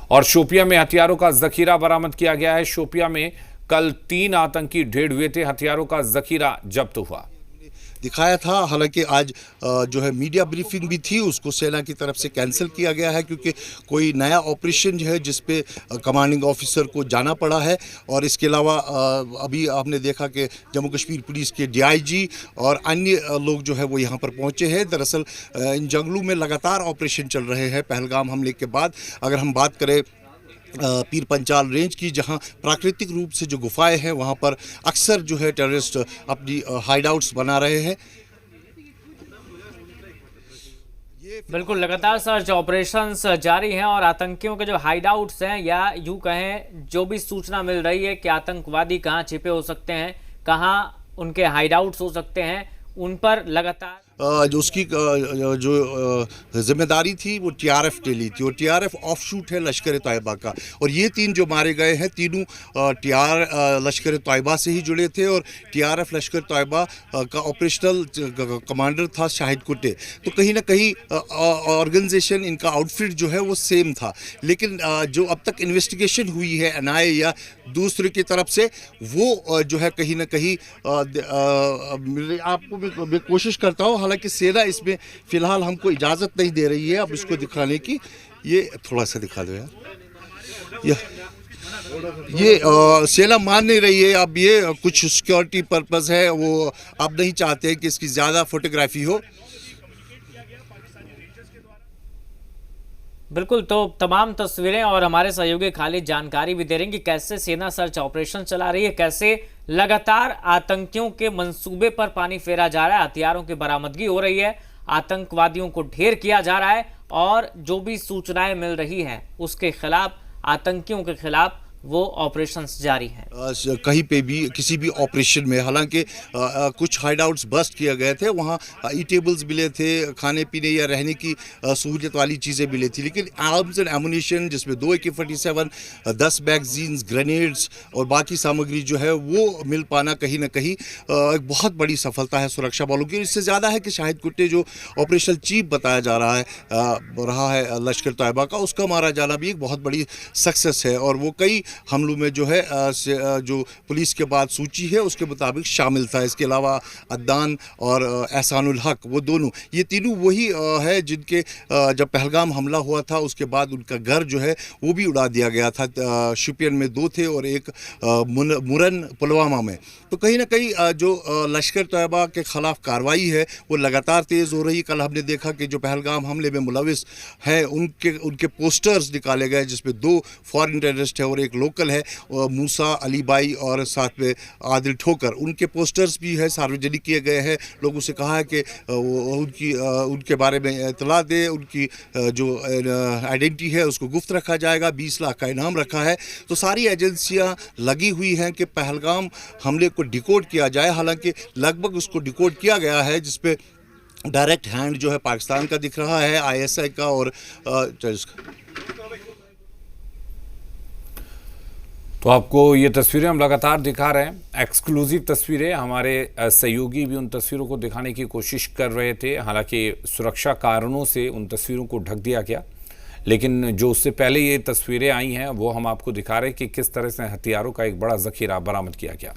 और शोपियां में हथियारों का जखीरा बरामद किया गया है। शोपियां में कल 3 आतंकी ढेर हुए थे। हथियारों का जखीरा जब्त हुआ। दिखाया था। हालांकि आज जो है मीडिया ब्रीफिंग भी थी, उसको सेना की तरफ से कैंसिल किया गया है क्योंकि कोई नया ऑपरेशन जो है जिस पे कमांडिंग ऑफिसर को जाना पड़ा है। और इसके अलावा अभी आपने देखा कि जम्मू कश्मीर पुलिस के डीआईजी और अन्य लोग जो है वो यहाँ पर पहुँचे हैं। दरअसल इन जंगलों में लगातार ऑपरेशन चल रहे हैं पहलगाम हमले के बाद। अगर हम बात करें पीर पंचाल रेंज की, जहां प्राकृतिक रूप से जो गुफाएं हैं वहां पर अक्सर जो है टेररिस्ट अपनी हाइडआउट्स बना रहे हैं। बिल्कुल, लगातार सर्च ऑपरेशंस जारी हैं और आतंकियों के जो हाइडआउट्स हैं या यूं कहें जो भी सूचना मिल रही है कि आतंकवादी कहां छिपे हो सकते हैं, कहां उनके हाइडआउट्स हो सकते हैं, उन पर लगातार जो उसकी जो जिम्मेदारी थी वो टीआरएफ ने ली थी। और टीआरएफ ऑफशूट है लश्कर तैयबा का। और ये 3 जो मारे गए हैं तीनों लश्कर तैयबा से ही जुड़े थे। और टीआरएफ लश्कर तैयबा का ऑपरेशनल कमांडर था शाहिद कुट्टे। तो कहीं ना कहीं ऑर्गेनाइजेशन, इनका आउटफिट जो है वो सेम था। लेकिन जो अब तक इन्वेस्टिगेशन हुई है एनआईए या दूसरे की तरफ से, वो जो है कहीं ना कहीं आपको मैं कोशिश करता हूँ। हालांकि सेना इसमें फिलहाल हमको इजाज़त नहीं दे रही है अब इसको दिखाने की। ये थोड़ा सा दिखा दो यार। ये सेना मान नहीं रही है। अब ये कुछ सिक्योरिटी पर्पस है, वो अब नहीं चाहते हैं कि इसकी ज़्यादा फोटोग्राफी हो। बिल्कुल, तो तमाम तस्वीरें और हमारे सहयोगी खालिद जानकारी भी दे रहे हैं कि कैसे सेना सर्च ऑपरेशन चला रही है, कैसे लगातार आतंकियों के मंसूबे पर पानी फेरा जा रहा है, हथियारों की बरामदगी हो रही है, आतंकवादियों को ढेर किया जा रहा है और जो भी सूचनाएं मिल रही हैं उसके खिलाफ, आतंकियों के खिलाफ वो ऑपरेशंस जारी हैं। कहीं पे भी किसी भी ऑपरेशन में, हालांकि कुछ हाइडआउट्स बस्ट किए गए थे, वहाँ ईटेबल्स मिले थे, खाने पीने या रहने की सहूलियत वाली चीज़ें मिली थी। लेकिन आर्म्स एंड एमुनिशन जिसमें 2 AK-47, 10 मैगजीन्स, ग्रेनेड्स और बाकी सामग्री जो है वो मिल पाना कहीं ना कहीं एक बहुत बड़ी सफलता है सुरक्षा बलों की। इससे ज़्यादा है कि शाहिद कुट्टे जो ऑपरेशनल चीफ बताया जा रहा है लश्कर तैयबा का, उसका मारा जाना भी एक बहुत बड़ी सक्सेस है। और वो कई हमलों में जो है जो पुलिस के बाद सूची है उसके मुताबिक शामिल था। इसके अलावा अदनान और एहसानुल हक, वो दोनों, ये तीनों वही है जिनके जब पहलगाम हमला हुआ था उसके बाद उनका घर जो है वो भी उड़ा दिया गया था। शोपियां में 2 थे और एक मुरन पुलवामा में। तो कहीं ना कहीं जो लश्कर तैयबा के खिलाफ कार्रवाई है वो लगातार तेज़ हो रही। कल हमने देखा कि जो पहलगाम हमले में मुलविस हैं उनके पोस्टर्स निकाले गए, जिसमें 2 फॉरेन टेररिस्ट है और एक लोकल है, मूसा अली बाई और साथ में आदिल ठोकर। उनके पोस्टर्स भी है सार्वजनिक किए गए हैं। लोगों से कहा है कि उनके बारे में इतला दे, उनकी जो आइडेंटिटी है उसको गुप्त रखा जाएगा। 20 लाख का इनाम रखा है। तो सारी एजेंसियां लगी हुई हैं कि पहलगाम हमले को डिकोड किया जाए। हालांकि लगभग उसको डिकोड किया गया है, जिसपे डायरेक्ट हैंड जो है पाकिस्तान का दिख रहा है, ISI का और तो आपको ये तस्वीरें हम लगातार दिखा रहे हैं, एक्सक्लूसिव तस्वीरें। हमारे सहयोगी भी उन तस्वीरों को दिखाने की कोशिश कर रहे थे। हालांकि सुरक्षा कारणों से उन तस्वीरों को ढक दिया गया, लेकिन जो उससे पहले ये तस्वीरें आई हैं वो हम आपको दिखा रहे हैं कि किस तरह से हथियारों का एक बड़ा जखीरा बरामद किया गया।